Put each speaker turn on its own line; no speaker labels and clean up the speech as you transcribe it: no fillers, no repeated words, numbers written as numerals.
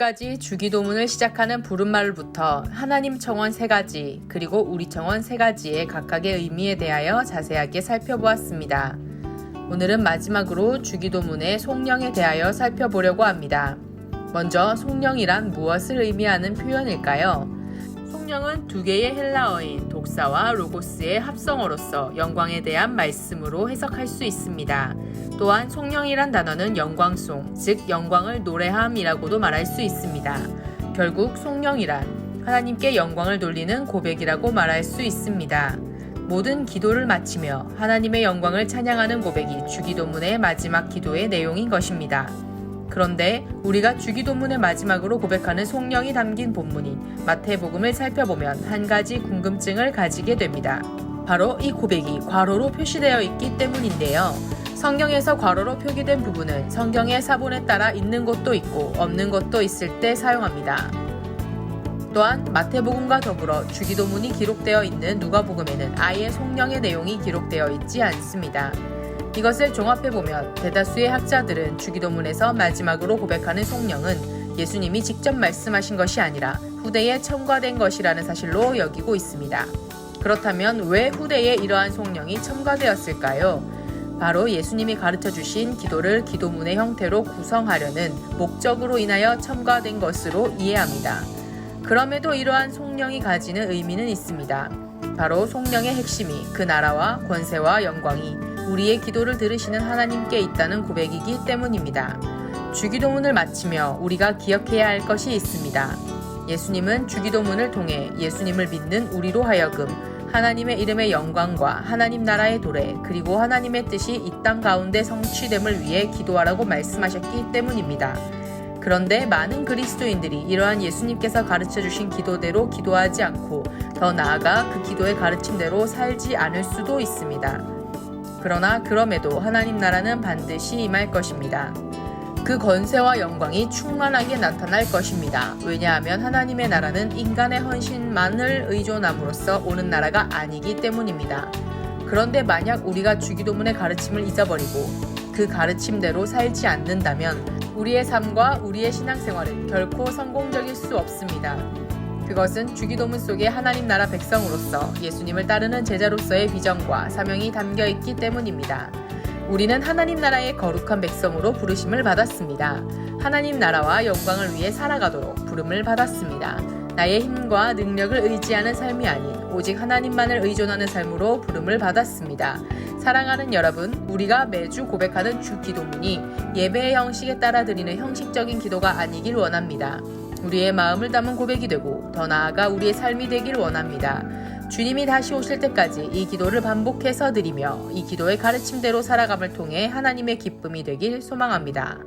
지금까지 주기도문을 시작하는 부른말부터 하나님 청원 3가지, 그리고 우리 청원 3가지의 각각의 의미에 대하여 자세하게 살펴보았습니다. 오늘은 마지막으로 주기도문의 속령에 대하여 살펴보려고 합니다. 먼저 속령이란 무엇을 의미하는 표현일까요? 속령은 2개의 헬라어인 독사와 로고스의 합성어로서 영광에 대한 말씀으로 해석할 수 있습니다. 또한 속령이란 단어는 영광송, 즉 영광을 노래함이라고도 말할 수 있습니다. 결국 속령이란 하나님께 영광을 돌리는 고백이라고 말할 수 있습니다. 모든 기도를 마치며 하나님의 영광을 찬양하는 고백이 주기도문의 마지막 기도의 내용인 것입니다. 그런데 우리가 주기도문의 마지막으로 고백하는 속령이 담긴 본문인 마태복음을 살펴보면 한 가지 궁금증을 가지게 됩니다. 바로 이 고백이 괄호로 표시되어 있기 때문인데요. 성경에서 괄호로 표기된 부분은 성경의 사본에 따라 있는 것도 있고 없는 것도 있을 때 사용합니다. 또한 마태복음과 더불어 주기도문이 기록되어 있는 누가복음에는 아예 속령의 내용이 기록되어 있지 않습니다. 이것을 종합해보면 대다수의 학자들은 주기도문에서 마지막으로 고백하는 속령은 예수님이 직접 말씀하신 것이 아니라 후대에 첨가된 것이라는 사실로 여기고 있습니다. 그렇다면 왜 후대에 이러한 속령이 첨가되었을까요? 바로 예수님이 가르쳐주신 기도를 기도문의 형태로 구성하려는 목적으로 인하여 첨가된 것으로 이해합니다. 그럼에도 이러한 속령이 가지는 의미는 있습니다. 바로 속령의 핵심이 그 나라와 권세와 영광이 우리의 기도를 들으시는 하나님께 있다는 고백이기 때문입니다. 주기도문을 마치며 우리가 기억해야 할 것이 있습니다. 예수님은 주기도문을 통해 예수님을 믿는 우리로 하여금 하나님의 이름의 영광과 하나님 나라의 도래, 그리고 하나님의 뜻이 이 땅 가운데 성취됨을 위해 기도하라고 말씀하셨기 때문입니다. 그런데 많은 그리스도인들이 이러한 예수님께서 가르쳐주신 기도대로 기도하지 않고 더 나아가 그 기도의 가르침대로 살지 않을 수도 있습니다. 그러나 그럼에도 하나님 나라는 반드시 임할 것입니다. 그 권세와 영광이 충만하게 나타날 것입니다. 왜냐하면 하나님의 나라는 인간의 헌신만을 의존함으로써 오는 나라가 아니기 때문입니다. 그런데 만약 우리가 주기도문의 가르침을 잊어버리고 그 가르침대로 살지 않는다면 우리의 삶과 우리의 신앙생활은 결코 성공적일 수 없습니다. 그것은 주기도문 속에 하나님 나라 백성으로서 예수님을 따르는 제자로서의 비전과 사명이 담겨 있기 때문입니다. 우리는 하나님 나라의 거룩한 백성으로 부르심을 받았습니다. 하나님 나라와 영광을 위해 살아가도록 부름을 받았습니다. 나의 힘과 능력을 의지하는 삶이 아닌 오직 하나님만을 의존하는 삶으로 부름을 받았습니다. 사랑하는 여러분, 우리가 매주 고백하는 주기도문이 예배의 형식에 따라 드리는 형식적인 기도가 아니길 원합니다. 우리의 마음을 담은 고백이 되고 더 나아가 우리의 삶이 되길 원합니다. 주님이 다시 오실 때까지 이 기도를 반복해서 드리며 이 기도의 가르침대로 살아감을 통해 하나님의 기쁨이 되길 소망합니다.